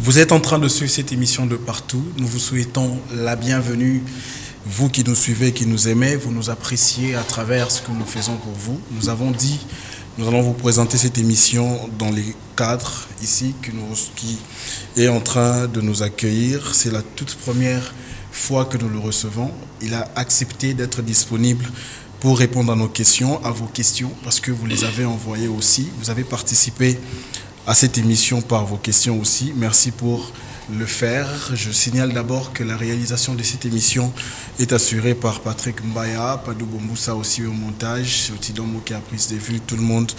Vous êtes en train de suivre cette émission de partout. Nous vous souhaitons la bienvenue. Vous qui nous suivez, qui nous aimez, vous nous appréciez à travers ce que nous faisons pour vous. Nous avons dit, nous allons vous présenter cette émission dans les cadres ici qui est en train de nous accueillir. C'est la toute première fois que nous le recevons. Il a accepté d'être disponible pour répondre à nos questions, à vos questions, parce que vous les avez envoyées aussi. Vous avez participé à cette émission par vos questions aussi. Merci pour le faire. Je signale d'abord que la réalisation de cette émission est assurée par Patrick Mbaya, Padou Bomboussa aussi au montage, Otidomo qui a prise des vues, tout le monde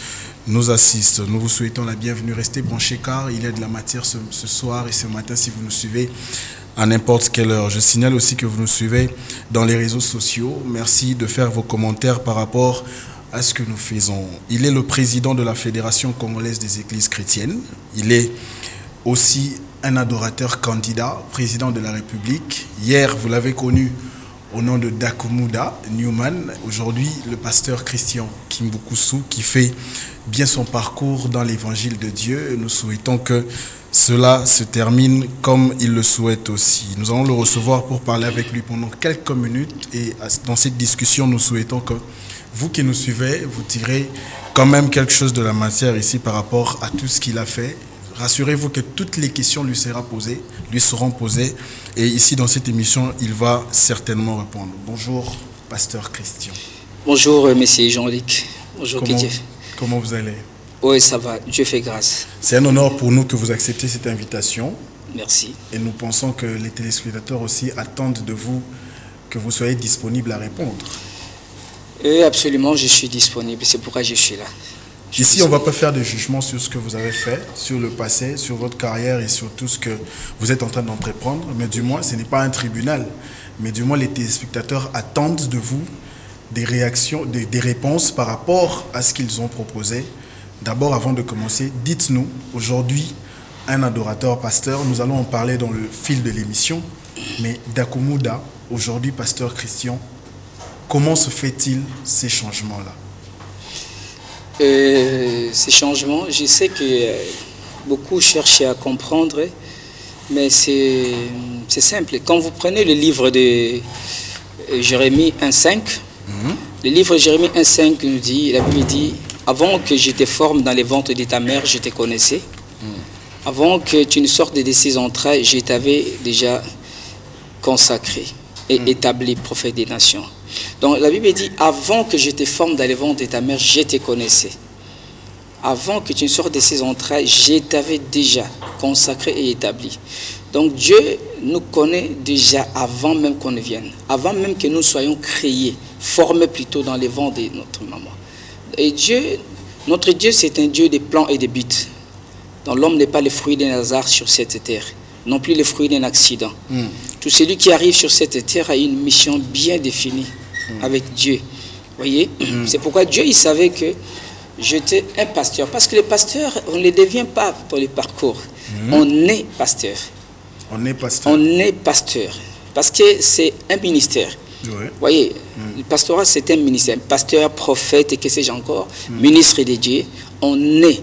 nous assiste. Nous vous souhaitons la bienvenue. Restez branchés car il y a de la matière ce soir et ce matin si vous nous suivez à n'importe quelle heure. Je signale aussi que vous nous suivez dans les réseaux sociaux. Merci de faire vos commentaires par rapport à ce que nous faisons. Il est le président de la Fédération congolaise des églises chrétiennes. Il est aussi un adorateur candidat, président de la République. Hier, vous l'avez connu au nom de Dakumuda Newman. Aujourd'hui, le pasteur Christian Kimbukusu qui fait bien son parcours dans l'évangile de Dieu. Nous souhaitons que cela se termine comme il le souhaite aussi. Nous allons le recevoir pour parler avec lui pendant quelques minutes. Et dans cette discussion, nous souhaitons que vous qui nous suivez, vous tirez quand même quelque chose de la matière ici par rapport à tout ce qu'il a fait. Rassurez-vous que toutes les questions lui seront posées. Et ici, dans cette émission, il va certainement répondre. Bonjour, pasteur Christian. Bonjour, monsieur Jean-Luc. Bonjour, comment vous allez? Oui, ça va. Dieu fait grâce. C'est un honneur pour nous que vous acceptiez cette invitation. Merci. Et nous pensons que les téléspectateurs aussi attendent de vous que vous soyez disponible à répondre. Et absolument, je suis disponible. C'est pourquoi je suis là. Ici, on ne va pas faire de jugement sur ce que vous avez fait, sur le passé, sur votre carrière et sur tout ce que vous êtes en train d'entreprendre. Mais du moins, ce n'est pas un tribunal. Mais du moins, les téléspectateurs attendent de vous des réactions, des réponses par rapport à ce qu'ils ont proposé. D'abord, avant de commencer, dites-nous, aujourd'hui, un adorateur pasteur, nous allons en parler dans le fil de l'émission, mais Dakumuda, aujourd'hui, pasteur Christian, comment se fait-il ces changements-là? Ces changements, je sais que beaucoup cherchent à comprendre, mais c'est simple. Quand vous prenez le livre de Jérémie 1,5, le livre de Jérémie 1,5 nous dit, la Bible dit, avant que je te forme dans les ventres de ta mère, je te connaissais. Avant que tu ne sortes de ses entrailles, je t'avais déjà consacré et établi prophète des nations. Donc la Bible dit, avant que je te forme dans les ventres de ta mère, je te connaissais. Avant que tu ne sortes de ses entrailles, je t'avais déjà consacré et établi. Donc Dieu nous connaît déjà avant même qu'on ne vienne. Avant même que nous soyons créés, formés plutôt dans les ventres de notre maman. Et Dieu, notre Dieu, c'est un Dieu de plans et de buts. Donc l'homme n'est pas le fruit d'un hasard sur cette terre, non plus le fruit d'un accident. Tout celui qui arrive sur cette terre a une mission bien définie avec Dieu. Voyez, c'est pourquoi Dieu, il savait que j'étais un pasteur. Parce que les pasteurs, on ne les devient pas dans les parcours. On est pasteur. On est pasteur. On est pasteur. Parce que c'est un ministère. Oui. Voyez, le pastorat, c'est un ministère. Pasteur, prophète, et que sais-je encore, ministre de Dieu. On est.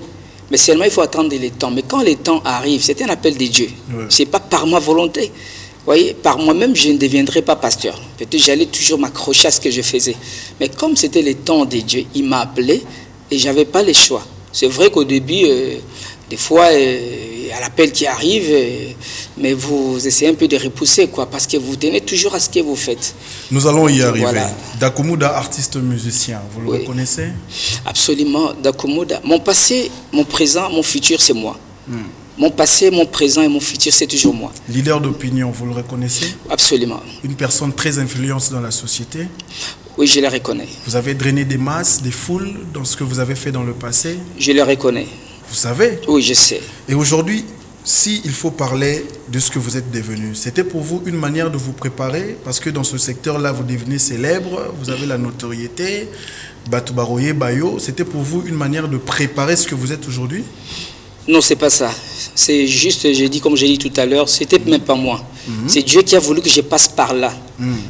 Mais seulement, il faut attendre le temps. Mais quand le temps arrive, c'est un appel de Dieu. Oui. Ce n'est pas par ma volonté. Voyez, par moi-même, je ne deviendrai pas pasteur. Peut-être j'allais toujours m'accrocher à ce que je faisais. Mais comme c'était le temps de Dieu, il m'a appelé et je n'avais pas le choix. C'est vrai qu'au début, des fois, il y a l'appel qui arrive, mais vous essayez un peu de repousser, quoi, parce que vous tenez toujours à ce que vous faites. Nous allons y arriver. Voilà. Dakumuda, artiste musicien, vous le reconnaissez? Absolument, Dakumuda. Mon passé, mon présent, mon futur, c'est moi. Mon passé, mon présent et mon futur, c'est toujours moi. Leader d'opinion, vous le reconnaissez? Absolument. Une personne très influente dans la société? Oui, je la reconnais. Vous avez drainé des masses, des foules dans ce que vous avez fait dans le passé? Je la reconnais. Vous savez? Oui, je sais. Et aujourd'hui, s'il faut parler de ce que vous êtes devenu, c'était pour vous une manière de vous préparer? Parce que dans ce secteur-là, vous devenez célèbre, vous avez la notoriété, Batubaroye, Bayo, c'était pour vous une manière de préparer ce que vous êtes aujourd'hui? Non, c'est pas ça. C'est juste, j'ai dit, comme j'ai dit tout à l'heure, c'était même pas moi. C'est Dieu qui a voulu que je passe par là.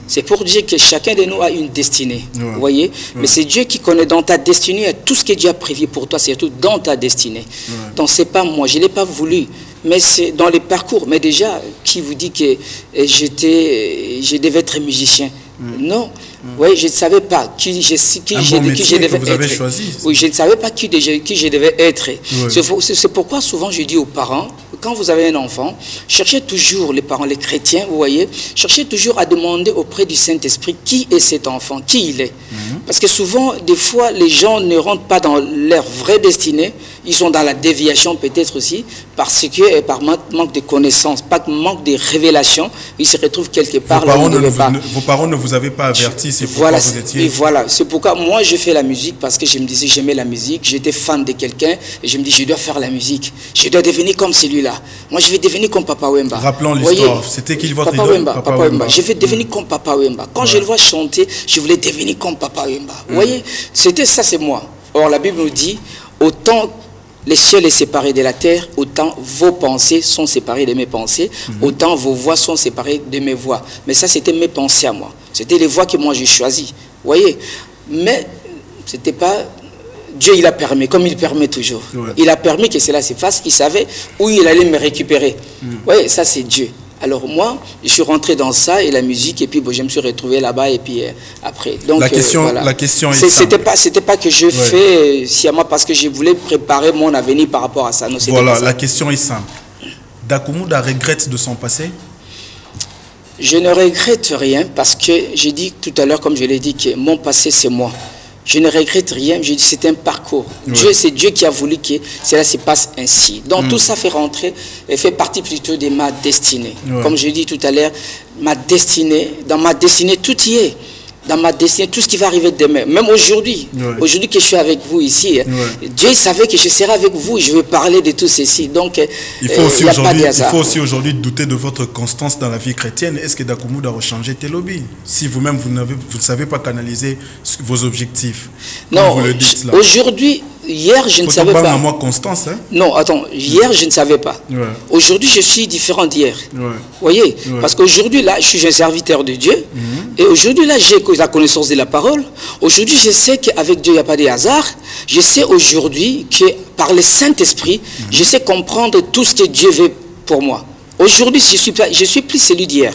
C'est pour dire que chacun de nous a une destinée. Vous voyez? Mais c'est Dieu qui connaît dans ta destinée tout ce que Dieu a prévu pour toi, surtout dans ta destinée. Donc c'est pas moi, je l'ai pas voulu. Mais c'est dans les parcours. Mais déjà, qui vous dit que je devais être musicien? Non. Oui, je ne savais pas qui je devais vous avez être. Choisi. Oui, je ne savais pas qui je devais être. Oui. C'est pourquoi souvent je dis aux parents, quand vous avez un enfant, cherchez toujours, les parents, les chrétiens, vous voyez, cherchez toujours à demander auprès du Saint-Esprit qui est cet enfant, qui il est. Parce que souvent, des fois, les gens ne rentrent pas dans leur vraie destinée, ils sont dans la déviation peut-être aussi, parce que par manque de connaissances, pas manque de révélation, ils se retrouvent quelque part là où ils ne devaient pas. Vos parents ne vous avaient pas averti, c'est pourquoi vous étiez... Et voilà, c'est pourquoi moi je fais la musique, parce que je me disais j'aimais la musique, j'étais fan de quelqu'un, et je me dis je dois faire la musique, je dois devenir comme celui-là. Moi je vais devenir comme Papa Wemba. Rappelons l'histoire, c'était qui votre idole? Papa Wemba. Je vais devenir comme Papa Wemba. Quand je le vois chanter, je voulais devenir comme Papa Wemba. Vous voyez, c'était ça, c'est moi. Or la Bible nous dit, autant les cieux est séparé de la terre, autant vos pensées sont séparées de mes pensées, autant vos voix sont séparées de mes voix. Mais ça, c'était mes pensées à moi. C'était les voix que moi j'ai choisies. Vous voyez? Mais c'était pas... Dieu, il a permis, comme il permet toujours. Il a permis que cela se fasse. Il savait où il allait me récupérer. Vous voyez, ça c'est Dieu. Alors moi, je suis rentré dans ça et la musique, et puis bon, je me suis retrouvé là-bas, et puis après. Donc, la question est c'était pas que je fais sciemment parce que je voulais préparer mon avenir par rapport à ça. Non, voilà, la question est simple. Dakumuda regrette de son passé? Je ne regrette rien parce que j'ai dit tout à l'heure, comme je l'ai dit, que mon passé c'est moi. Je ne regrette rien, je dis c'est un parcours. C'est Dieu qui a voulu que cela se passe ainsi. Donc tout ça fait rentrer et fait partie plutôt de ma destinée. Comme je l'ai dit tout à l'heure, ma destinée, dans ma destinée, tout y est. Dans ma destinée, tout ce qui va arriver demain, même aujourd'hui, aujourd'hui que je suis avec vous ici, Dieu savait que je serai avec vous, je vais parler de tout ceci. Donc, il faut aussi aujourd'hui douter de votre constance dans la vie chrétienne. Est-ce que Dakumuda a changé tes lobbies? Si vous-même, vous ne savez pas canaliser vos objectifs. Non, aujourd'hui, hier, je ne savais pas. Moi, Constance, hein? Non, attends, hier, je ne savais pas. Aujourd'hui, je suis différent d'hier. Vous voyez? Parce qu'aujourd'hui, là, je suis un serviteur de Dieu. Et aujourd'hui, là, j'ai la connaissance de la parole. Aujourd'hui, je sais qu'avec Dieu, il n'y a pas de hasard. Je sais aujourd'hui que par le Saint-Esprit, je sais comprendre tout ce que Dieu veut pour moi. Aujourd'hui, je suis plus celui d'hier.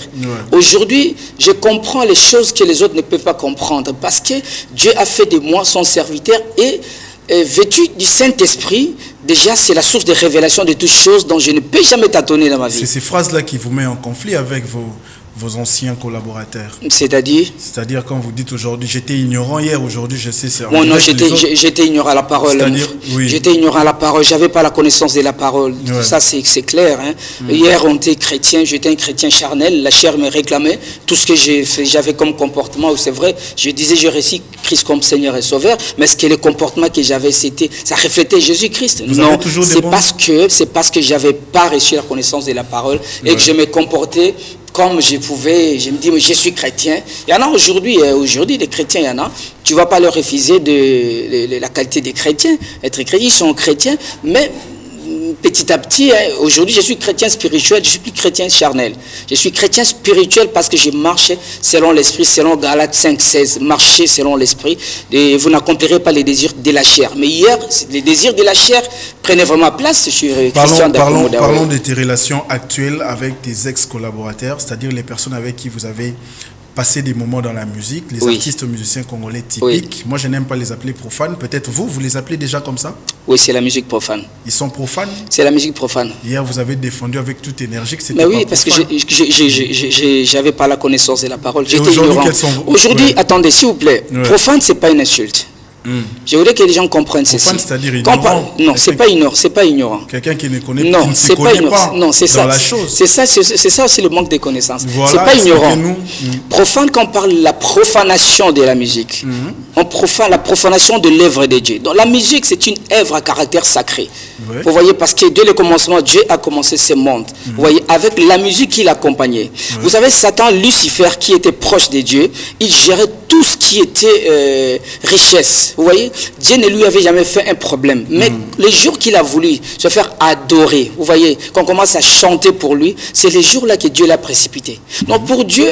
Aujourd'hui, je comprends les choses que les autres ne peuvent pas comprendre. Parce que Dieu a fait de moi son serviteur et vêtu du Saint-Esprit, déjà c'est la source de révélation de toutes choses dont je ne peux jamais tâtonner dans ma vie. C'est ces phrases-là qui vous mettent en conflit avec vos anciens collaborateurs. C'est-à-dire quand vous dites aujourd'hui, j'étais ignorant hier, aujourd'hui je sais... Bon, non, j'étais ignorant à la parole. J'étais ignorant à la parole, j'avais pas la connaissance de la parole. Ça c'est clair. Hein. Hier on était chrétien, j'étais un chrétien charnel, la chair me réclamait. Tout ce que j'avais comme comportement, c'est vrai, je disais je récite Christ comme Seigneur et Sauveur, mais ce que le comportement que j'avais, ça reflétait Jésus-Christ. Non, c'est parce que j'avais pas reçu la connaissance de la parole et que je me comportais comme je pouvais, je me dis, mais je suis chrétien. Il y en a aujourd'hui, des chrétiens, il y en a. Tu ne vas pas leur refuser la qualité des chrétiens. Être chrétien, ils sont chrétiens, mais petit à petit, aujourd'hui, je suis chrétien spirituel, je suis plus chrétien charnel. Je suis chrétien spirituel parce que je marche selon l'esprit, selon Galates 5,16. Marchez selon l'esprit, et vous n'accomplirez pas les désirs de la chair. Mais hier, les désirs de la chair prenaient vraiment place sur Christian Dakumuda. Parlons de tes relations actuelles avec tes ex-collaborateurs, c'est-à-dire les personnes avec qui vous avez passer des moments dans la musique, les artistes musiciens congolais typiques. Moi, je n'aime pas les appeler profanes. Peut-être vous les appelez déjà comme ça? Oui, c'est la musique profane. Ils sont profanes? C'est la musique profane. Hier, vous avez défendu avec toute énergie que c'était pas profane. Mais oui, parce que j'avais pas la connaissance de la parole. J'étais ignorant. Aujourd'hui, attendez, s'il vous plaît, profane, c'est pas une insulte. Je voudrais que les gens comprennent ceci. C'est-à-dire ignorant. Non, c'est pas ignorant. Quelqu'un qui ne connaît pas, non, c'est ça. La chose. C'est ça aussi le manque de connaissances. Voilà, c'est pas ignorant. Profane, quand on parle de la profanation de la musique, on profane la profanation de l'œuvre de Dieu. Donc la musique, c'est une œuvre à caractère sacré. Vous voyez, parce que dès le commencement, Dieu a commencé ce monde. Vous voyez, avec la musique qu'il accompagnait. Vous savez, Satan, Lucifer, qui était proche de Dieu, il gérait tout ce qui était richesse. Vous voyez, Dieu ne lui avait jamais fait un problème. Mais les jours qu'il a voulu se faire adorer, vous voyez, quand on commence à chanter pour lui, c'est les jours-là que Dieu l'a précipité. Donc pour Dieu,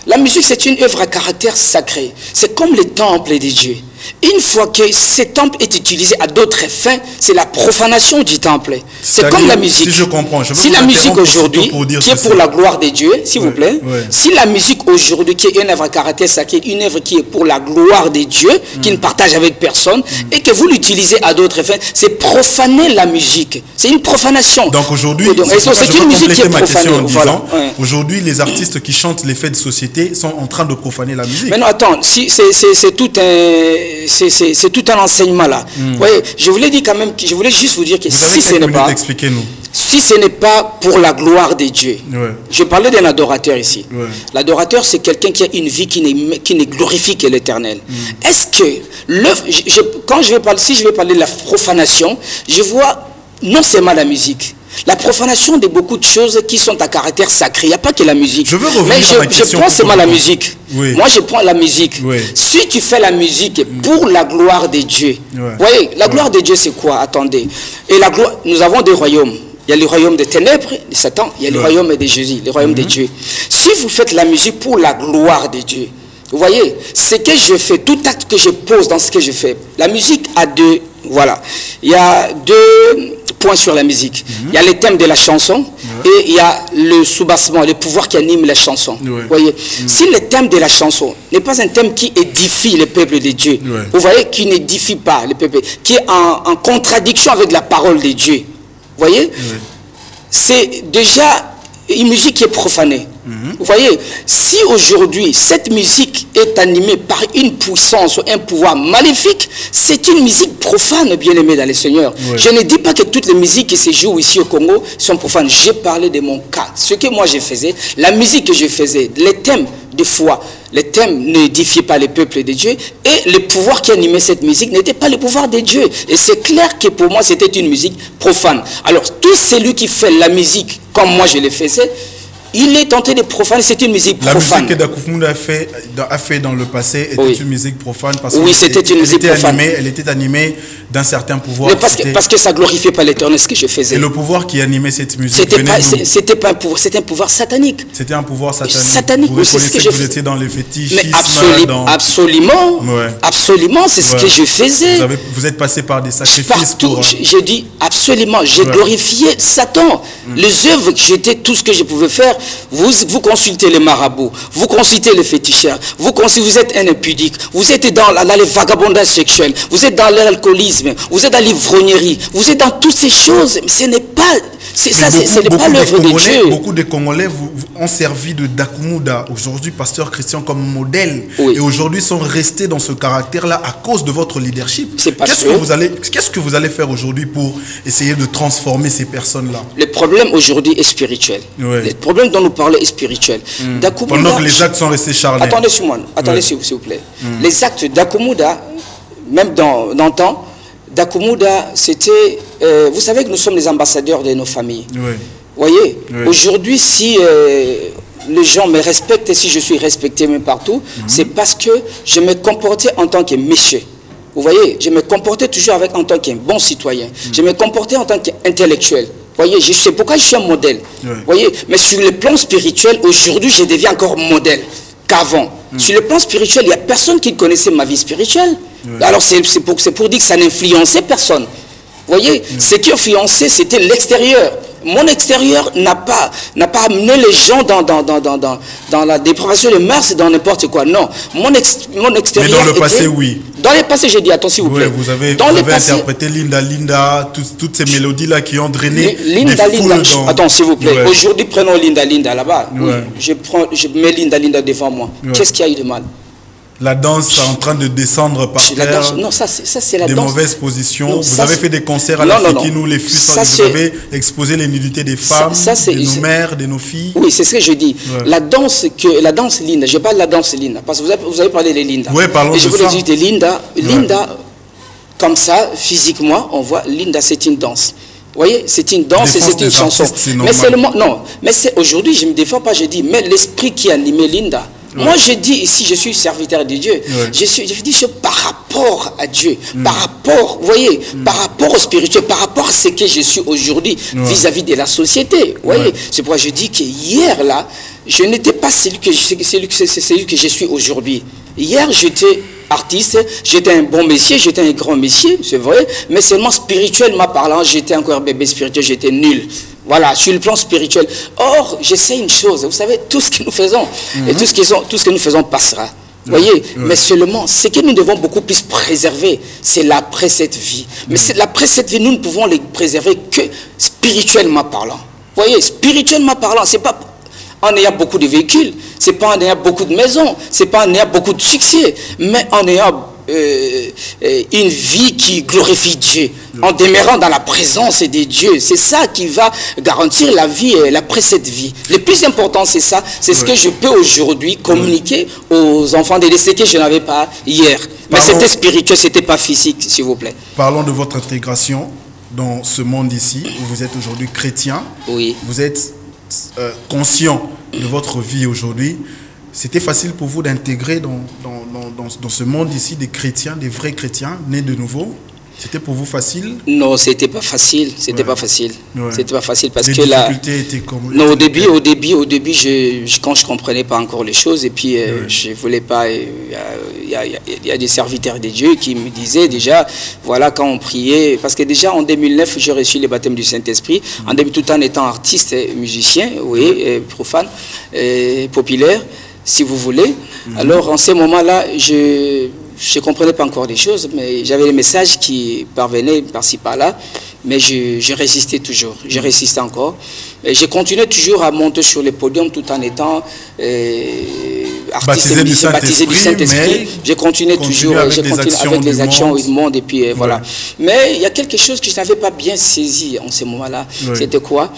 la musique c'est une œuvre à caractère sacré. C'est comme le temple de Dieu. Une fois que ce temple est utilisé à d'autres fins, c'est la profanation du temple. C'est comme la musique. Si je comprends, si la musique aujourd'hui, qui est pour la gloire de Dieu, s'il vous plaît, si la musique aujourd'hui, qui est une œuvre à caractère sacré, une œuvre qui est pour la gloire de Dieu, qui ne partage avec personne, et que vous l'utilisez à d'autres fins, c'est profaner la musique. C'est une profanation. Donc aujourd'hui, c'est une musique qui est profanée. Voilà. Aujourd'hui, les artistes qui chantent les faits de société sont en train de profaner la musique. Mais non, attends, si, c'est tout un enseignement là. Vous voyez, je voulais dire quand même, je voulais juste vous dire que si ce n'est pas, si ce n'est pas pour la gloire de Dieu, je parlais d'un adorateur ici. L'adorateur, c'est quelqu'un qui a une vie qui ne glorifie que l'Éternel. Est-ce que l'œuvre, quand je vais parler, si je vais parler de la profanation, je vois non seulement la musique. La profanation de beaucoup de choses qui sont à caractère sacré. Il n'y a pas que la musique. Je veux revenir à ma question. Je prends seulement la musique. Moi, je prends la musique. Si tu fais la musique pour la gloire de Dieu, vous voyez, la gloire de Dieu, c'est quoi? Attendez. Et la gloire, nous avons des royaumes. Il y a le royaume des ténèbres, de Satan. Il y a le royaume de Jésus, le royaume de Dieu. Si vous faites la musique pour la gloire de Dieu, vous voyez, ce que je fais, tout acte que je pose dans ce que je fais, la musique a deux, voilà. Il y a deux points sur la musique. Il y a les thèmes de la chanson et il y a le soubassement, le pouvoir qui anime la chanson. Vous voyez, si le thème de la chanson n'est pas un thème qui édifie le peuple de Dieu, vous voyez, qui n'édifie pas le peuple, qui est en contradiction avec la parole de Dieu, vous voyez, c'est déjà une musique qui est profanée. Vous voyez, si aujourd'hui cette musique est animée par une puissance ou un pouvoir maléfique, c'est une musique profane, bien-aimé dans le Seigneur. Je ne dis pas que toutes les musiques qui se jouent ici au Congo sont profanes. J'ai parlé de mon cas. Ce que moi je faisais, la musique que je faisais, les thèmes de foi, les thèmes n'édifiaient pas le peuple de Dieu et le pouvoir qui animait cette musique n'était pas le pouvoir de Dieu. Et c'est clair que pour moi c'était une musique profane. Alors tout celui qui fait la musique comme moi je le faisais, il est tenté de profaner, c'est une musique profane. La musique que Dakoufmoud a fait dans le passé était une musique profane parce c'était une musique profane. Elle était animée d'un certain pouvoir. Mais parce que ça glorifiait pas l'Éternel ce que je faisais. Et le pouvoir qui animait cette musique c'était pas un pouvoir, c'était un pouvoir satanique. C'était un pouvoir satanique. Satanique, vous reconnaissez que vous étiez dans les fétichismes. Mais absolument, c'est ce que je faisais. Vous êtes passé par des sacrifices. Partout, j'ai dit absolument, j'ai glorifié Satan. Les œuvres, j'étais tout ce que je pouvais faire. Vous consultez les marabouts, vous consultez les féticheurs, vous êtes un impudique, vous êtes dans les vagabondages sexuels, vous êtes dans l'alcoolisme, vous êtes dans l'ivrognerie, vous êtes dans toutes ces choses. Mais ce n'est pas, ce n'est pas l'œuvre de Dieu. Beaucoup de Congolais ont servi de Dakoumouda, aujourd'hui pasteur Christian, comme modèle. Et aujourd'hui sont restés dans ce caractère-là à cause de votre leadership. Qu'est-ce que vous allez faire aujourd'hui pour essayer de transformer ces personnes-là? Le problème aujourd'hui est spirituel. Le problème dont nous parlons est spirituel. Pendant que les actes sont restés charnels. Attendez sur moi, s'il vous plaît. Les actes d'Dakoumouda, même dans le temps, Dakoumouda, c'était... vous savez que nous sommes les ambassadeurs de nos familles. Vous voyez, aujourd'hui, si les gens me respectent et si je suis respecté même partout, c'est parce que je me comportais en tant que monsieur. Vous voyez, je me comportais toujours en tant qu'un bon citoyen. Je me comportais en tant qu'intellectuel. Vous voyez, c'est pourquoi je suis un modèle. Vous voyez, mais sur le plan spirituel, aujourd'hui, je deviens encore modèle qu'avant. Sur le plan spirituel, il n'y a personne qui connaissait ma vie spirituelle. Alors, c'est pour dire que ça n'influençait personne. Vous voyez, ce qui influençait, c'était l'extérieur. Mon extérieur n'a pas amené les gens dans la dépravation de mœurs, dans n'importe quoi. Non, mon extérieur. Mais dans le passé, oui. Dans le passé, j'ai dit, attends, s'il vous plaît. Vous avez interprété Linda, toutes ces mélodies-là qui ont drainé Linda. Attends, s'il vous plaît. Aujourd'hui, prenons Linda là-bas. Je mets Linda devant moi. Qu'est-ce qu'il y a eu de mal? La danse en train de descendre par terre, non, ça c'est la des danse. Mauvaises positions. Non, vous avez fait des concerts à la Fiki, nous les fils, vous avez exposé les nudités des femmes, de nos mères, de nos filles. Oui, c'est ce que je dis. La danse Linda, je parle de la danse Linda, parce que vous avez parlé de Linda. Oui, parlons de ça. Et je voulais dire de Linda, comme ça, physiquement, on voit Linda, c'est une danse. Vous voyez, c'est une danse et c'est une chanson. Mais seulement, non, mais aujourd'hui, je ne me défends pas, je dis, mais l'esprit qui animait Linda. Moi, je dis ici, je suis serviteur de Dieu. Je dis par rapport à Dieu, par rapport, vous voyez, par rapport au spirituel, par rapport à ce que je suis aujourd'hui vis-à-vis de la société. Vous voyez, c'est pourquoi je dis que hier, là, je n'étais pas celui que je suis aujourd'hui. Hier, j'étais artiste, j'étais un bon monsieur, j'étais un grand monsieur, c'est vrai, mais seulement spirituellement parlant, j'étais encore bébé spirituel, j'étais nul. Voilà, sur le plan spirituel. Or, je sais une chose, vous savez, tout ce que nous faisons, et tout ce que nous faisons passera. Vous voyez, mais seulement, ce que nous devons beaucoup plus préserver, c'est l'après cette vie. Mais l'après cette vie, nous ne pouvons les préserver que spirituellement parlant. Vous voyez, spirituellement parlant, c'est pas en ayant beaucoup de véhicules, c'est pas en ayant beaucoup de maisons, c'est pas en ayant beaucoup de succès, mais en ayant une vie qui glorifie Dieu, en demeurant dans la présence de Dieu. C'est ça qui va garantir la vie et l'après cette vie. Le plus important, c'est ça. C'est ce que je peux aujourd'hui communiquer aux enfants de ce que je n'avais pas hier. Mais c'était spirituel, c'était pas physique, s'il vous plaît. Parlons de votre intégration dans ce monde ici, où vous êtes aujourd'hui chrétien. Oui. Vous êtes conscient de votre vie aujourd'hui. C'était facile pour vous d'intégrer dans ce monde ici des chrétiens, des vrais chrétiens, nés de nouveau? C'était pour vous facile? Non, c'était pas facile. C'était pas facile. C'était pas facile parce les que difficultés étaient comme... Non, au début, quand je comprenais pas encore les choses et puis je voulais pas. Il y a des serviteurs de Dieu qui me disaient déjà, voilà, quand on priait, parce que déjà en 2009 j'ai reçu le baptême du Saint-Esprit, tout en étant artiste, musicien, oui, profane, populaire, si vous voulez. Alors en ces moments-là, je ne comprenais pas encore des choses, mais j'avais les messages qui parvenaient par-ci par-là, mais je résistais toujours, je résistais encore. Et je continuais toujours à monter sur le podium tout en étant artiste et musicien, baptisé du Saint-Esprit. Je continuais toujours avec les actions du monde et puis voilà. Mais il y a quelque chose que je n'avais pas bien saisi en ce moment-là. C'était quoi?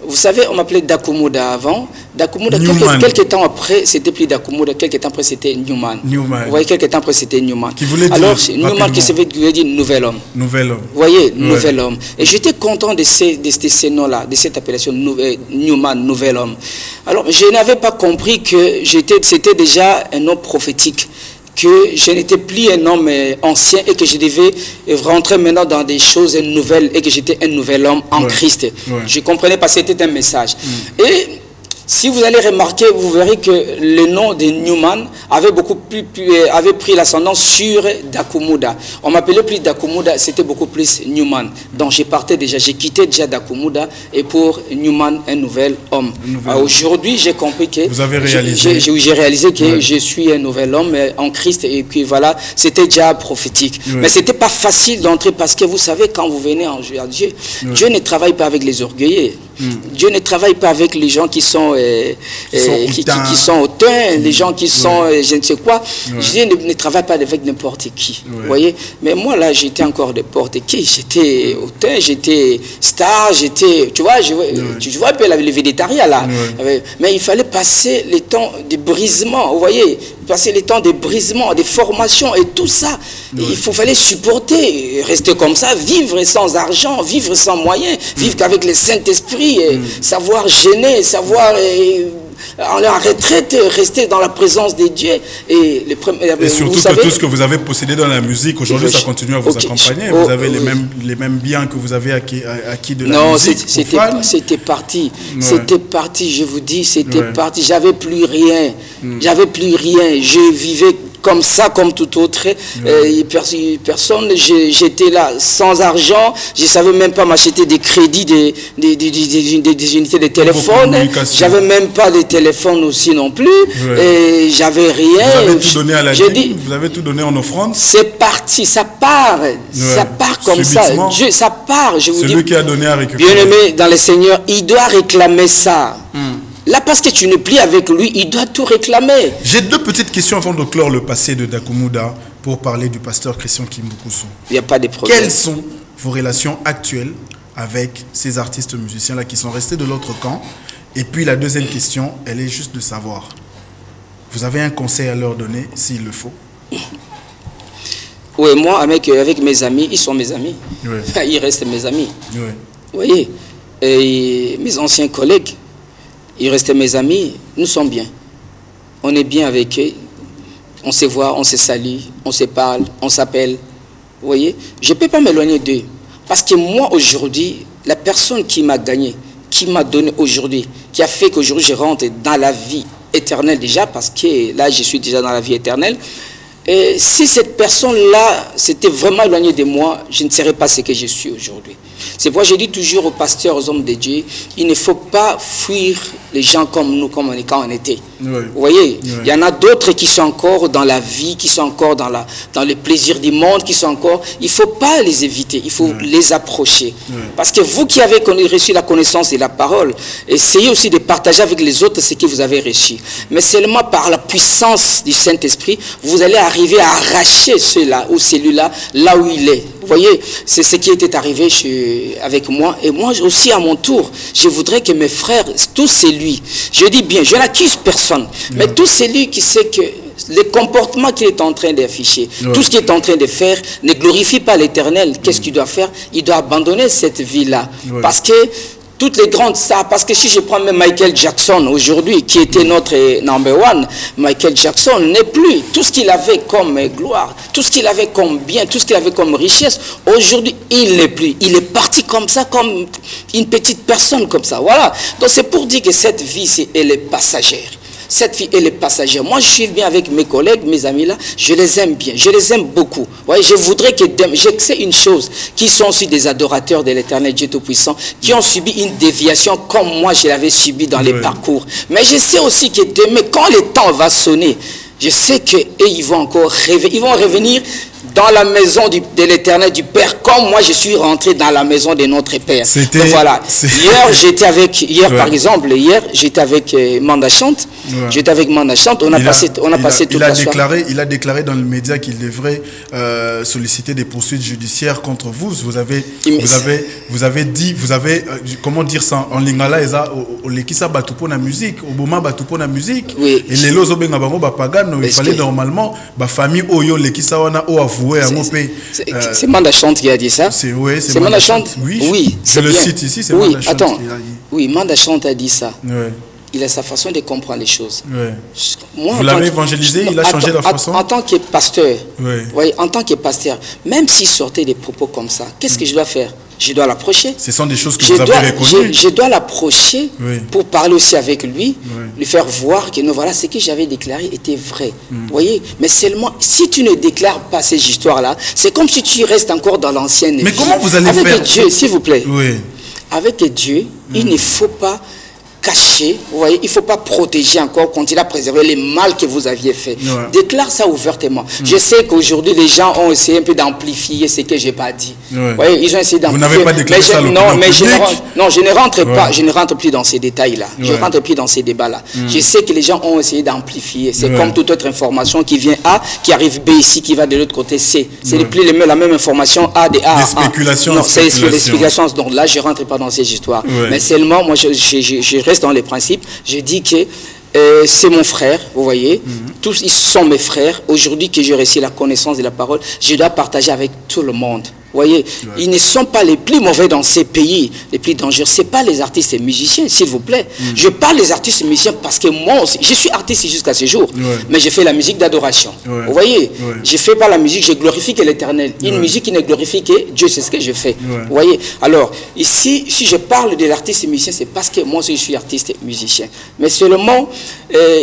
Vous savez, on m'appelait Dakumuda avant. Dakumuda, quelques temps après, c'était plus Dakumuda, quelques temps après, c'était Newman. Vous voyez, quelques temps après, c'était Newman. Qui voulait dire, alors, Newman qui se veut dire nouvel homme. Nouvel homme. Vous voyez, nouvel homme. Et j'étais content de ces noms-là, de cette appellation Newman, nouvel homme. Alors, je n'avais pas compris que c'était déjà un nom prophétique, que je n'étais plus un homme ancien et que je devais rentrer maintenant dans des choses nouvelles et que j'étais un nouvel homme en Christ. Je comprenais pas, c'était un message. Et si vous allez remarquer, vous verrez que le nom de Newman avait pris l'ascendance sur Dakumuda. On m'appelait plus Dakumuda, c'était beaucoup plus Newman. Donc j'ai quitté déjà Dakumuda et pour Newman, un nouvel homme. Aujourd'hui, j'ai compris que... Vous avez réalisé? J'ai réalisé que je suis un nouvel homme en Christ et puis voilà, c'était déjà prophétique. Mais c'était pas facile d'entrer parce que vous savez, quand vous venez en à Dieu, Dieu ne travaille pas avec les orgueilleux. Dieu ne travaille pas avec les gens qui sont hautains, les gens qui sont je ne sais quoi. Dieu ne travaille pas avec n'importe qui. Vous voyez? Mais moi là, j'étais encore n'importe qui. J'étais hautain, j'étais star, j'étais... Tu vois, tu vois un peu le végétarien là. Mais il fallait passer les temps de brisement. Vous voyez? Passer les temps de brisement, de formation et tout ça. Il fallait supporter, rester comme ça, vivre sans argent, vivre sans moyens, vivre qu'avec le Saint-Esprit, savoir gêner, savoir en la retraite, rester dans la présence de Dieu. Et surtout que tout ce que vous avez possédé dans la musique, aujourd'hui, ça continue à vous accompagner. Vous avez les mêmes biens que vous avez acquis de la musique. Non, c'était parti. C'était parti, je vous dis, c'était parti. J'avais plus rien. J'avais plus rien. Je vivais comme ça, comme tout autre. Personne, j'étais là sans argent. Je ne savais même pas m'acheter des crédits, des unités de téléphone. J'avais même pas de téléphone aussi non plus. Et j'avais rien. Vous avez tout donné à la dîme, vous avez tout donné en offrande. C'est parti, ça part. Ça part comme subitement. Ça. Dieu, ça part, je vous dis. Celui qui a donné à récupérer. Bien-aimé dans le Seigneur, il doit réclamer ça. Là, parce que tu ne plies avec lui, il doit tout réclamer. J'ai deux petites questions avant de clore le passé de Dakumuda pour parler du pasteur Christian Kimbukusu. Il n'y a pas de problème. Quelles sont vos relations actuelles avec ces artistes musiciens-là qui sont restés de l'autre camp? Et puis la deuxième question, elle est juste de savoir, vous avez un conseil à leur donner s'il le faut? Oui, moi, avec mes amis, ils sont mes amis. Ils restent mes amis. Vous voyez, et mes anciens collègues, ils restaient mes amis, nous sommes bien. On est bien avec eux. On se voit, on se salue, on se parle, on s'appelle. Vous voyez, je ne peux pas m'éloigner d'eux. Parce que moi, aujourd'hui, la personne qui m'a gagné, qui m'a donné aujourd'hui, qui a fait qu'aujourd'hui je rentre dans la vie éternelle déjà, parce que là, je suis déjà dans la vie éternelle. Et si cette personne-là s'était vraiment éloignée de moi, je ne serais pas ce que je suis aujourd'hui. C'est pourquoi je dis toujours aux pasteurs, aux hommes de Dieu, il ne faut pas fuir les gens comme nous, comme on est quand on était. Oui. Vous voyez, il y en a d'autres qui sont encore dans la vie, qui sont encore dans les plaisirs du monde, qui sont encore... Il ne faut pas les éviter, il faut les approcher. Parce que vous qui avez reçu la connaissance de la parole, essayez aussi de partager avec les autres ce que vous avez reçu. Mais seulement par la puissance du Saint-Esprit, vous allez arriver à arracher ceux-là ou celui-là, là où il est. Vous voyez, c'est ce qui était arrivé avec moi. Et moi aussi, à mon tour, je voudrais que mes frères, tous celui, je dis bien, je n'accuse personne, mais tout celui qui sait que le comportement qu'il est en train d'afficher, tout ce qu'il est en train de faire, ne glorifie pas l'Éternel. Qu'est-ce qu'il doit faire? Il doit abandonner cette vie-là. Parce que toutes les grandes ça, parce que si je prends même Michael Jackson aujourd'hui, qui était notre number one, Michael Jackson n'est plus. Tout ce qu'il avait comme gloire, tout ce qu'il avait comme bien, tout ce qu'il avait comme richesse, aujourd'hui, il n'est plus. Il est parti comme ça, comme une petite personne comme ça. Voilà. Donc c'est pour dire que cette vie, elle est passagère. Cette vie, elle est passagère. Moi, je suis bien avec mes collègues, mes amis là, je les aime bien, je les aime beaucoup. Ouais, je voudrais que je sais une chose, qui sont aussi des adorateurs de l'Éternel Dieu Tout-Puissant, qui ont subi une déviation comme moi je l'avais subi dans les parcours. Mais je sais aussi que demain, quand le temps va sonner, je sais qu'eux, ils vont encore rêver, ils vont revenir dans la maison de l'Éternel, du Père, comme moi je suis rentré dans la maison de notre Père. Donc voilà. Hier, j'étais avec, par exemple, j'étais avec Manda Chante. J'étais avec Manda Chante. On a passé toute la soirée. Il a déclaré dans le média qu'il devrait solliciter des poursuites judiciaires contre vous. Vous avez dit, comment dire ça en lingala, lekisa batupo na musique, oboma batupo na musique. Oui. Et les lozo benga bango bapagano, il fallait normalement ba famille oyo lekisa wana o c'est Manda Chante qui a dit ça. C'est Manda Chante. Oui, je le cite ici, c'est Manda Chante. Attends. Oui, Manda Chante a dit ça. Il a sa façon de comprendre les choses. Moi, vous l'avez évangélisé, il a changé la façon. En tant que pasteur, en tant que pasteur, même s'il sortait des propos comme ça, qu'est-ce que je dois faire? Je dois l'approcher. Ce sont des choses que vous avez reconnues. Je dois l'approcher pour parler aussi avec lui, lui faire voir que non, voilà, ce que j'avais déclaré était vrai. Vous voyez? Mais seulement, si tu ne déclares pas ces histoires-là, c'est comme si tu restes encore dans l'ancienne vie. Mais comment vous allez faire? Avec Dieu, s'il vous plaît. Avec Dieu, il ne faut pas cacher, vous voyez, il ne faut pas protéger encore, continuer à préserver les mal que vous aviez fait. Déclare ça ouvertement. Je sais qu'aujourd'hui, les gens ont essayé un peu d'amplifier ce que je n'ai pas dit. Vous voyez, ils ont essayé d'amplifier. Vous n'avez pas déclaré ça non, mais je ne rentre pas, je ne rentre plus dans ces détails-là. Je ne rentre plus dans ces débats-là. Je sais que les gens ont essayé d'amplifier. C'est comme toute autre information qui vient A, qui arrive B ici, qui va de l'autre côté C. C'est plus la même information A de A. Des spéculations. Non, c'est des spéculations. Donc là, je ne rentre pas dans ces histoires. Mais seulement, moi, je reste dans les principes, je dis que c'est mon frère, vous voyez, tous ils sont mes frères. Aujourd'hui que j'ai reçu la connaissance de la parole, je dois partager avec tout le monde. Vous voyez, ils ne sont pas les plus mauvais dans ces pays, les plus dangereux. Ce n'est pas les artistes et musiciens, s'il vous plaît. Je parle des artistes et musiciens parce que moi aussi, je suis artiste jusqu'à ce jour, mais je fais la musique d'adoration. Vous voyez, je ne fais pas la musique, je glorifie que l'Éternel. Une musique qui ne glorifie que Dieu, c'est ce que je fais. Vous voyez, alors, ici, si je parle de l'artiste et musicien, c'est parce que moi aussi, je suis artiste et musicien. Mais seulement,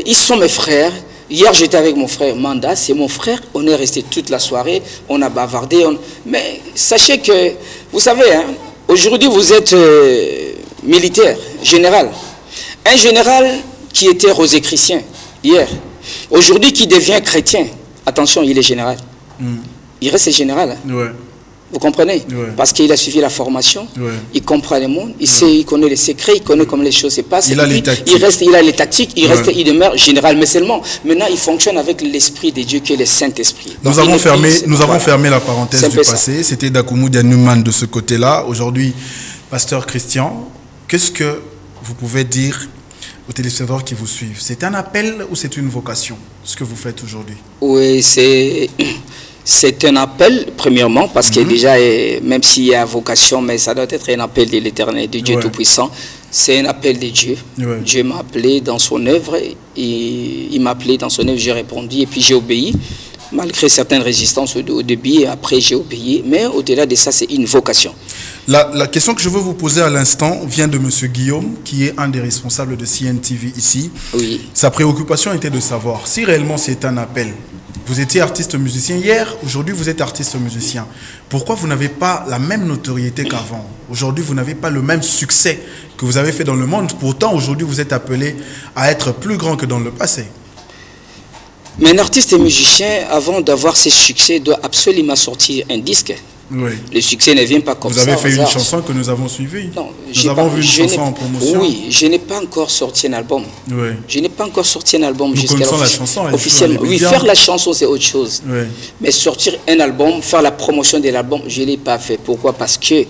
ils sont mes frères. Hier, j'étais avec mon frère Manda, c'est mon frère. On est resté toute la soirée, on a bavardé. Mais sachez que, vous savez, hein, aujourd'hui, vous êtes militaire, général. Un général qui était rosicrucien hier, aujourd'hui qui devient chrétien. Attention, il est général. Il reste général. Hein. Vous comprenez? Parce qu'il a suivi la formation, il comprend le monde, il sait, il connaît les secrets, il connaît comment les choses se passent. Il a les tactiques, il demeure général. Mais seulement, maintenant, il fonctionne avec l'Esprit de Dieu qui est le Saint-Esprit. Nous avons fermé la parenthèse du passé. C'était Dakoumou Dianouman de ce côté-là. Aujourd'hui, Pasteur Christian, qu'est-ce que vous pouvez dire aux téléspectateurs qui vous suivent? C'est un appel ou c'est une vocation, ce que vous faites aujourd'hui? Oui, c'est un appel, premièrement, parce que déjà, même s'il y a vocation, mais ça doit être un appel de l'Éternel, de Dieu Tout-Puissant. C'est un appel de Dieu. Dieu m'a appelé dans son œuvre, il m'a appelé dans son œuvre, j'ai répondu, et puis j'ai obéi, malgré certaines résistances au début, et après j'ai obéi. Mais au-delà de ça, c'est une vocation. La question que je veux vous poser à l'instant vient de M. Guillaume, qui est un des responsables de CNTV ici. Oui. Sa préoccupation était de savoir si réellement c'est un appel. Vous étiez artiste musicien hier, aujourd'hui vous êtes artiste musicien. Pourquoi vous n'avez pas la même notoriété qu'avant? Aujourd'hui vous n'avez pas le même succès que vous avez fait dans le monde. Pourtant aujourd'hui vous êtes appelé à être plus grand que dans le passé. Mais un artiste musicien, avant d'avoir ses succès, doit absolument sortir un disque. Oui. Le succès ne vient pas comme ça. Vous avez fait une chanson que nous avons suivie. Non, nous avons vu une chanson en promotion. Oui, je n'ai pas encore sorti un album. Oui. Je n'ai pas encore sorti un album jusqu'à la chanson. Officiellement. Oui, faire la chanson, c'est autre chose. Oui. Mais sortir un album, faire la promotion de l'album, je ne l'ai pas fait. Pourquoi? Parce que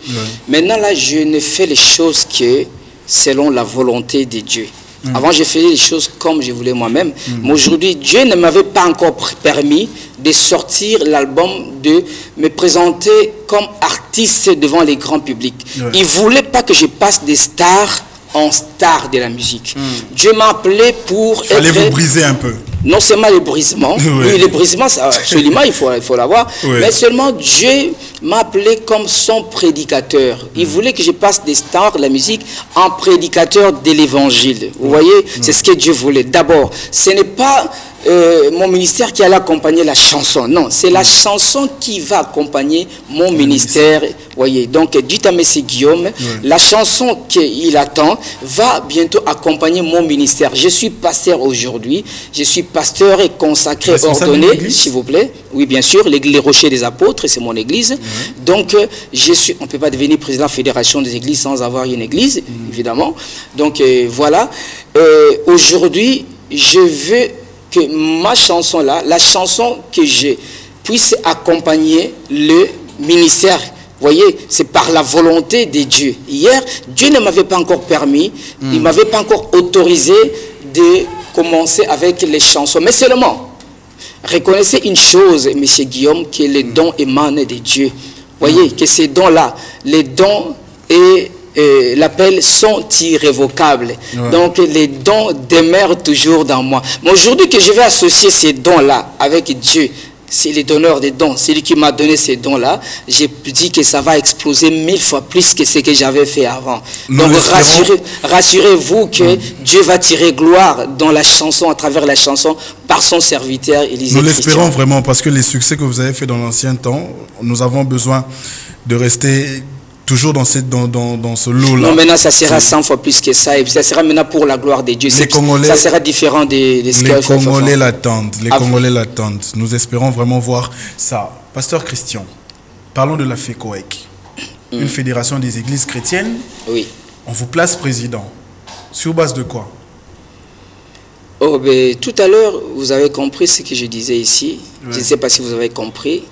maintenant, là, je ne fais les choses que selon la volonté de Dieu. Avant, je faisais les choses comme je voulais moi-même. Mais aujourd'hui, Dieu ne m'avait pas encore permis de sortir l'album, de me présenter comme artiste devant les grands publics. Il ne voulait pas que je passe des stars en stars de la musique. Dieu m'a appelé pour être... Fallait vous briser un peu. Non seulement le brisement, oui, le brisement, absolument, il faut l'avoir, mais seulement Dieu m'a appelé comme son prédicateur. Il voulait que je passe des stars de la musique en prédicateur de l'évangile. Vous voyez, c'est ce que Dieu voulait. D'abord, ce n'est pas mon ministère qui allait accompagner la chanson. Non, c'est la chanson qui va accompagner mon ministère. Voyez, donc, dites à M. Guillaume, la chanson qu'il attend va bientôt accompagner mon ministère. Je suis pasteur aujourd'hui, je suis pasteur et consacré, ordonné, s'il vous plaît. Oui, bien sûr, l'église Les Rochers des Apôtres, c'est mon église. Donc, on ne peut pas devenir président de la fédération des églises sans avoir une église, évidemment. Donc, voilà. Aujourd'hui, je veux que ma chanson là, la chanson que j'ai, puisse accompagner le ministère. Vous voyez, c'est par la volonté de Dieu. Hier, Dieu ne m'avait pas encore permis, il ne m'avait pas encore autorisé de commencer avec les chansons. Mais seulement, reconnaissez une chose, M. Guillaume, que les dons émanent de Dieu. Vous voyez, que ces dons-là, les dons et l'appel sont irrévocables. Donc les dons demeurent toujours dans moi. Mais aujourd'hui que je vais associer ces dons-là avec Dieu, c'est le donneur des dons, c'est lui qui m'a donné ces dons-là, j'ai dit que ça va exploser 1000 fois plus que ce que j'avais fait avant. Donc rassurez-vous que Dieu va tirer gloire dans la chanson, à travers la chanson, par son serviteur Élisée. Nous l'espérons vraiment, parce que les succès que vous avez fait dans l'ancien temps, nous avons besoin de rester toujours dans ce lot-là. Non, maintenant, ça sera 100 fois plus que ça. Et ça sera maintenant pour la gloire de Dieu. Ça sera différent de ce qu'il Les Congolais l'attendent. Les Congolais l'attendent. Nous espérons vraiment voir ça. Pasteur Christian, parlons de la FECOEC, une fédération des églises chrétiennes. Oui. On vous place président. Sur base de quoi? Oh, ben, tout à l'heure, vous avez compris ce que je disais ici. Je ne sais pas si vous avez compris.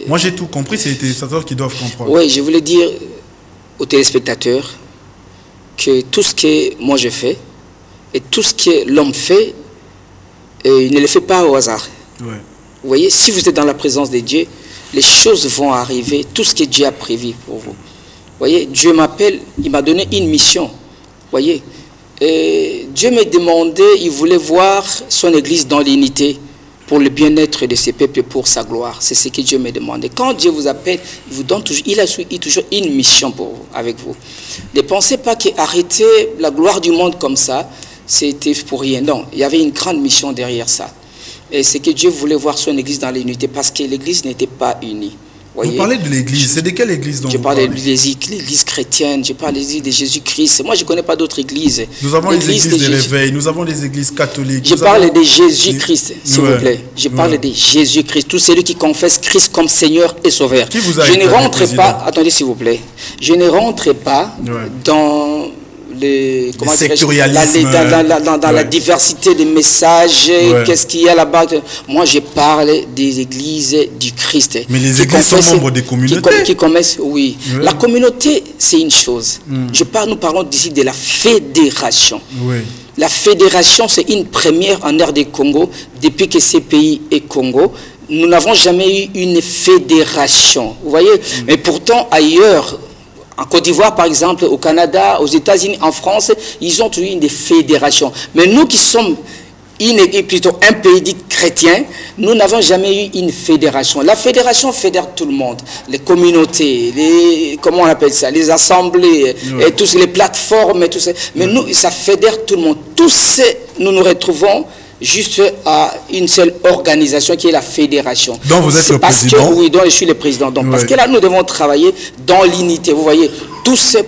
Moi j'ai tout compris, c'est les téléspectateurs qui doivent comprendre. Oui, je voulais dire aux téléspectateurs que tout ce que moi je fais et tout ce que l'homme fait, il ne le fait pas au hasard. Vous voyez, si vous êtes dans la présence de Dieu, les choses vont arriver, tout ce que Dieu a prévu pour vous. Vous voyez, Dieu m'appelle, il m'a donné une mission. Vous voyez, Dieu m'a demandé, il voulait voir son église dans l'unité, pour le bien-être de ses peuples, pour sa gloire. C'est ce que Dieu m'a demandé. Quand Dieu vous appelle, il vous donne toujours, il a toujours une mission pour vous, avec vous. Ne pensez pas qu'arrêter la gloire du monde comme ça, c'était pour rien. Non, il y avait une grande mission derrière ça. Et c'est que Dieu voulait voir son église dans l'unité, parce que l'église n'était pas unie. Vous parlez de l'église, c'est de quelle église dont je parle de l'église chrétienne, je parle de l'église de Jésus-Christ. Moi, je ne connais pas d'autres églises. Nous avons les églises de réveil, nous avons les églises catholiques. Je parle de Jésus-Christ, s'il vous plaît. Je parle de Jésus-Christ, tout celui qui confesse Christ comme Seigneur et Sauveur. Qui vous a je ne rentre pas, attendez s'il vous plaît, je ne rentre pas dans dans la diversité des messages, qu'est-ce qu'il y a là-bas. Moi, je parle des églises du Christ. Mais les églises sont membres des communautés. Oui. La communauté, c'est une chose. Nous parlons d'ici de la fédération. La fédération, c'est une première en aire des Congo. Depuis que ce pays est Congo, nous n'avons jamais eu une fédération. Vous voyez? Mais pourtant, ailleurs, en Côte d'Ivoire, par exemple, au Canada, aux États-Unis, en France, ils ont eu une fédération. Mais nous qui sommes plutôt un pays dit chrétien, nous n'avons jamais eu une fédération. La fédération fédère tout le monde, les communautés, comment on appelle ça, les assemblées, et tous les plateformes et tout ça. Mais nous, ça fédère tout le monde. Tous, nous nous retrouvons juste à une seule organisation qui est la fédération. Donc vous êtes le président? Oui, donc je suis le président. Donc, parce que là, nous devons travailler dans l'unité. Vous voyez, tout c'est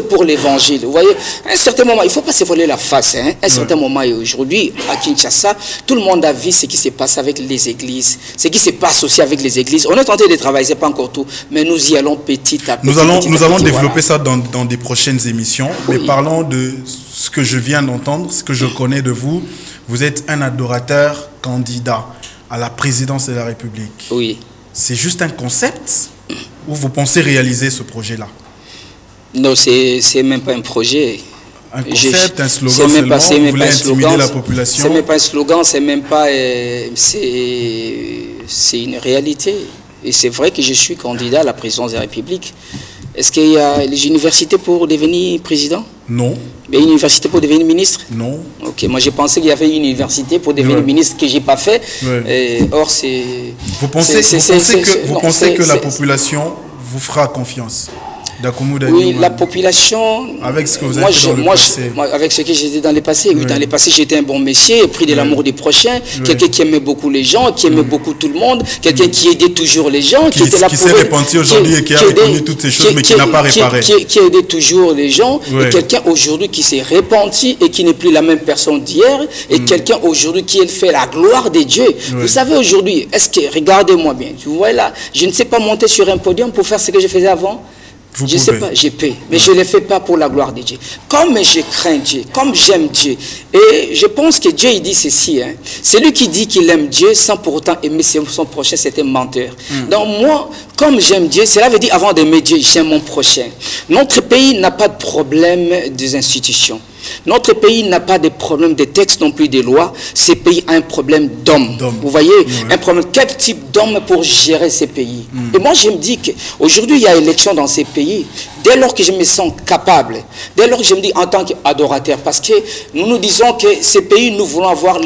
pour l'évangile. Vous voyez, à un certain moment, il ne faut pas se voler la face. Hein. À un certain moment, et aujourd'hui, à Kinshasa, tout le monde a vu ce qui se passe avec les églises, ce qui se passe aussi avec les églises. On est tenté de travailler, ce n'est pas encore tout, mais nous y allons petit à petit. Nous allons développer ça dans des prochaines émissions. Oui. Mais parlons de ce que je viens d'entendre, ce que je connais de vous. Vous êtes un adorateur candidat à la présidence de la République. Oui. C'est juste un concept ou vous pensez réaliser ce projet-là? Non, c'est même pas un projet. Un concept, un slogan seulement, vous voulez intimider la population? C'est même pas un slogan, c'est même pas... c'est une réalité. Et c'est vrai que je suis candidat à la présidence de la République. Est-ce qu'il y a les universités pour devenir président? Non. Il y a une université pour devenir ministre? Non. Ok, moi j'ai pensé qu'il y avait une université pour devenir ministre que je n'ai pas fait. Or, c'est... Vous pensez que la population vous fera confiance? Oui, la population... Avec ce que vous avez fait dans le passé. Avec ce que j'étais dans le passé. Oui, dans le passé, j'étais un bon monsieur, pris de l'amour des prochains, quelqu'un qui aimait beaucoup les gens, qui aimait beaucoup tout le monde, quelqu'un qui aidait toujours les gens, qui était là pour... Qui s'est repenti aujourd'hui et qui a reconnu toutes ces choses, mais qui n'a pas réparé. Qui aidait toujours les gens, et quelqu'un aujourd'hui qui s'est repenti et qui n'est plus la même personne d'hier, et quelqu'un aujourd'hui qui fait la gloire de Dieu. Vous savez, aujourd'hui, est-ce que, regardez-moi bien, vous voyez là, je ne sais pas monter sur un podium pour faire ce que je faisais avant. Je ne sais pas, je peux, mais je ne le fais pas pour la gloire de Dieu. Comme je crains Dieu, comme j'aime Dieu. Et je pense que Dieu, il dit ceci. Hein, celui qui dit qu'il aime Dieu sans pour autant aimer son prochain, c'est un menteur. Donc moi, comme j'aime Dieu, cela veut dire avant d'aimer Dieu, j'aime mon prochain. Notre pays n'a pas de problème des institutions. Notre pays n'a pas de problème de textes non plus des lois. Ce pays a un problème d'hommes. Vous voyez, un problème. Quel type d'homme pour gérer ces pays? Et moi, je me dis qu'aujourd'hui, il y a élection dans ces pays. Dès lors que je me sens capable, dès lors que je me dis en tant qu'adorateur, parce que nous nous disons que ces pays, nous voulons avoir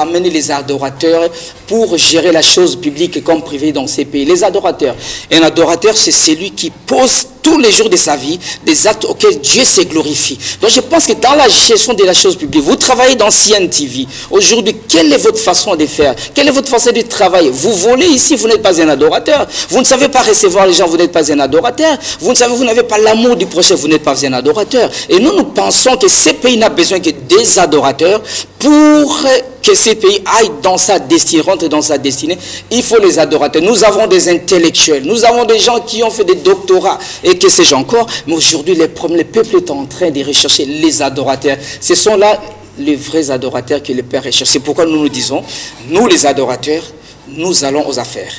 amener les adorateurs pour gérer la chose publique comme privée dans ces pays. Les adorateurs. Un adorateur, c'est celui qui pose tous les jours de sa vie des actes auxquels Dieu se glorifie. Donc je pense que dans la gestion de la chose publique, vous travaillez dans CNTV. Aujourd'hui, quelle est votre façon de faire? Quelle est votre façon de travailler? Vous volez ici, vous n'êtes pas un adorateur. Vous ne savez pas recevoir les gens, vous n'êtes pas un adorateur. Vous n'avez pas l'amour du prochain, vous n'êtes pas un adorateur. Et nous pensons que ce pays n'a besoin que des adorateurs pour que ces pays aillent dans sa destinée, rentrent dans sa destinée. Il faut les adorateurs. Nous avons des intellectuels, nous avons des gens qui ont fait des doctorats et que sais-je encore. Mais aujourd'hui, le peuple est en train de rechercher les adorateurs. Ce sont là les vrais adorateurs que le Père recherche. C'est pourquoi nous nous disons, nous les adorateurs, nous allons aux affaires.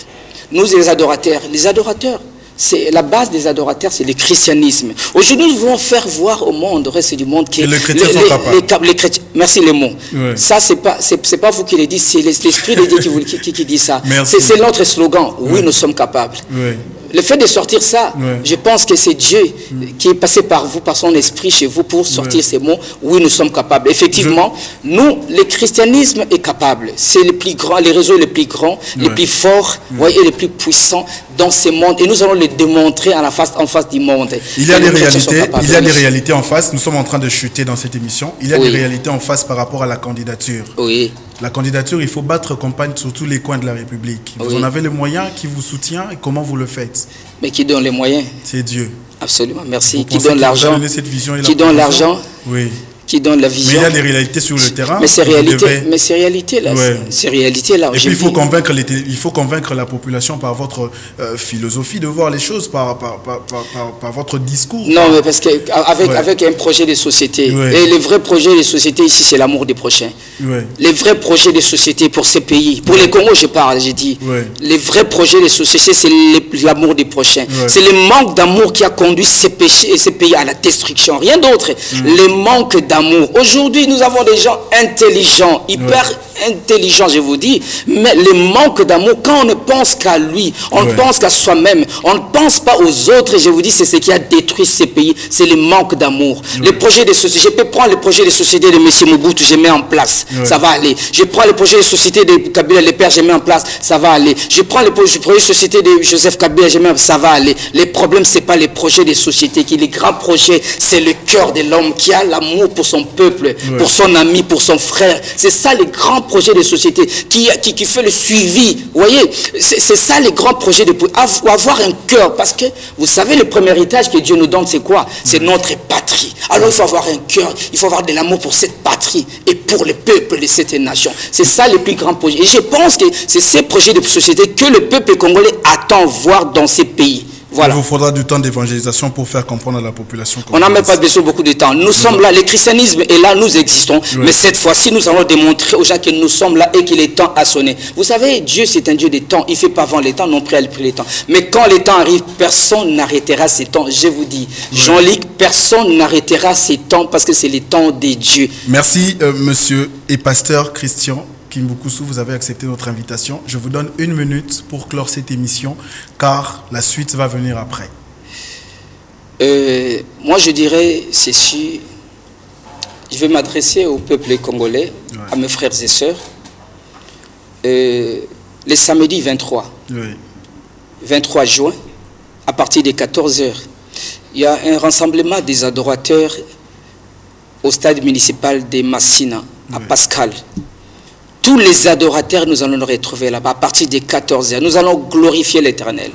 Nous les adorateurs, c'est la base des adorateurs, c'est le christianisme. Aujourd'hui, nous voulons faire voir au monde, au reste du monde, que les chrétiens sont capables. Les chrétiens, merci les mots. Ça, c'est pas vous qui le dites, c'est l'Esprit de Dieu qui dit ça. C'est notre slogan. Oui, nous sommes capables. Le fait de sortir ça, je pense que c'est Dieu qui est passé par vous, par son esprit chez vous pour sortir ces mots. Oui, nous sommes capables. Effectivement, nous, le christianisme est capable. C'est le plus grand, les réseaux les plus grands, les plus forts, et les plus puissants dans ce monde. Et nous allons les démontrer en face du monde. Il y a des réalités en face. Nous sommes en train de chuter dans cette émission. Il y a des réalités en face par rapport à la candidature. Oui. La candidature, il faut battre campagne sur tous les coins de la République. Vous en avez les moyens, qui vous soutient et comment vous le faites? Mais qui donne les moyens? C'est Dieu. Absolument, merci. Qui donne l'argent? Qui donne l'argent? Oui. Qui donne la vision. Mais il y a des réalités sur le terrain. Mais ces réalités là. Ces réalités-là. Et puis il faut convaincre la population par votre philosophie de voir les choses, par votre discours. Non, mais parce qu'avec un projet de société, et le vrai projet de société ici, c'est l'amour des prochains. Les vrais projets de société pour ces pays, pour les Congos, je parle, j'ai dit. Les vrais projets de société, c'est l'amour des prochains. C'est le manque d'amour qui a conduit ces pays à la destruction. Rien d'autre. Le manque d'amour d'amour. Aujourd'hui, nous avons des gens intelligents, hyper intelligents, je vous dis, mais le manque d'amour, quand on ne pense qu'à lui, on ne pense qu'à soi-même, on ne pense pas aux autres, et je vous dis, c'est ce qui a détruit ces pays, c'est le manque d'amour. Les projets de société, je peux prendre le projet de société de M. Mobutu, je mets en place, ça va aller. Je prends le projet de société de Kabila, le père, je mets en place, ça va aller. Je prends le projet de société de Joseph Kabila, je mets en place, ça va aller. Les problèmes, ce n'est pas les projets de société, les grands projets, c'est le cœur de l'homme qui a l'amour pour son peuple, pour son ami, pour son frère. C'est ça les grands projets de société qui fait le suivi. Vous voyez, c'est ça les grands projets de avoir un cœur. Parce que vous savez, le premier héritage que Dieu nous donne, c'est quoi? C'est notre patrie. Alors il faut avoir un cœur, il faut avoir de l'amour pour cette patrie et pour le peuple de cette nation. C'est ça les plus grands projets. Et je pense que c'est ces projets de société que le peuple congolais attend voir dans ces pays. Voilà. Il vous faudra du temps d'évangélisation pour faire comprendre à la population. On n'a même pas besoin de beaucoup de temps. Nous sommes là, le christianisme est là, nous existons. Mais cette fois-ci, nous allons démontrer aux gens que nous sommes là et qu'il est temps à sonner. Vous savez, Dieu, c'est un Dieu des temps. Il ne fait pas avant les temps, non plus après les temps. Mais quand les temps arrivent, personne n'arrêtera ces temps. Je vous dis, Jean-Luc, personne n'arrêtera ces temps parce que c'est les temps des dieux. Merci, monsieur et pasteur Christian Kimboukousou, vous avez accepté notre invitation. Je vous donne 1 minute pour clore cette émission, car la suite va venir après. Moi, je dirais ceci. Je vais m'adresser au peuple congolais, à mes frères et sœurs. Le samedi 23 juin, à partir de 14 h, il y a un rassemblement des adorateurs au stade municipal de Massina, à Pascal. Tous les adorateurs, nous allons nous retrouver là-bas à partir de 14 h. Nous allons glorifier l'Éternel.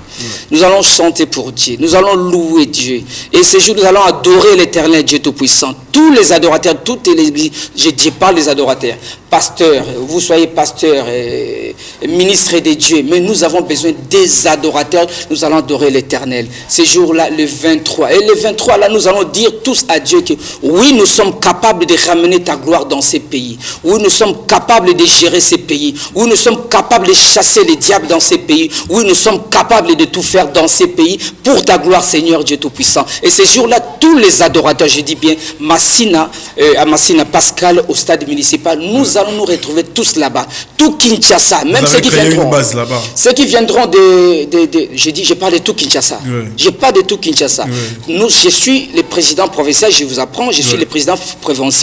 Nous allons chanter pour Dieu. Nous allons louer Dieu. Et ce jour, nous allons adorer l'Éternel, Dieu Tout-Puissant. Tous les adorateurs, toutes les... Je parle des adorateurs. Pasteurs, vous soyez pasteurs, ministres de Dieu. Mais nous avons besoin des adorateurs. Nous allons adorer l'Éternel. Ce jour-là, le 23. Et le 23, là, nous allons dire tous à Dieu que oui, nous sommes capables de ramener ta gloire dans ces pays. Oui, nous sommes capables de gérer ces pays, où nous sommes capables de chasser les diables dans ces pays, où nous sommes capables de tout faire dans ces pays pour ta gloire, Seigneur Dieu Tout-Puissant. Et ces jours-là, tous les adorateurs, je dis bien, à Massina, Pascal, au stade municipal, nous allons nous retrouver tous là-bas. Tout Kinshasa, même ceux qui viendront. Ceux qui viendront je parle de tout Kinshasa. Je parle de tout Kinshasa. Je suis le président provincial, je vous apprends, je suis le président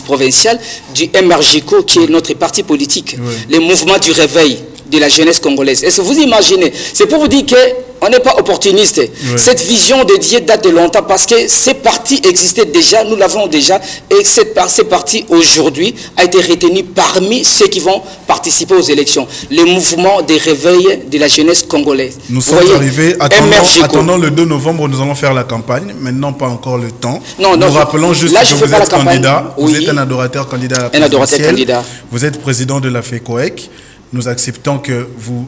provincial du MRGCO, qui est notre parti politique. Le mouvement du réveil de la jeunesse congolaise. Est-ce que vous imaginez? C'est pour vous dire qu'on n'est pas opportuniste. Cette vision de Dieu date de longtemps parce que ces partis existaient déjà, nous l'avons déjà, et ces partis aujourd'hui a été retenu parmi ceux qui vont participer aux élections. Le mouvement de réveil de la jeunesse congolaise. Nous sommes arrivés, attendons le 2 novembre, nous allons faire la campagne, maintenant pas encore le temps. Nous rappelons juste que vous êtes candidat, vous êtes un adorateur candidat à la présidentielle, vous êtes président de la FECOEC. Nous acceptons que vous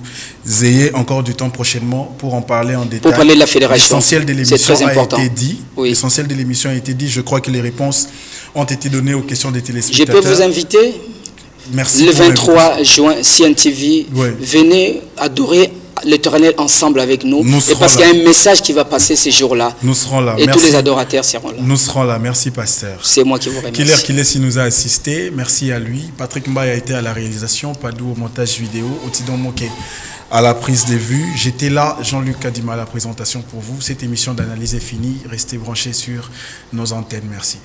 ayez encore du temps prochainement pour en parler en détail. Pour parler de la fédération. L'essentiel de l'émission a été dit. L'essentiel de l'émission a été dit. Je crois que les réponses ont été données aux questions des téléspectateurs. Je peux vous inviter. Merci. Le 23 juin, CNTV, venez adorer l'Éternel ensemble avec nous. Et parce qu'il y a un message qui va passer ces jours-là. Nous serons là. Et tous les adorateurs seront là. Nous serons là. Merci, pasteur. C'est moi qui vous remercie. Kiler nous a assisté. Merci à lui. Patrick Mbaye a été à la réalisation. Padou au montage vidéo. Otidon Moké à la prise de vue. J'étais là. Jean-Luc Kadima à la présentation pour vous. Cette émission d'analyse est finie. Restez branchés sur nos antennes. Merci.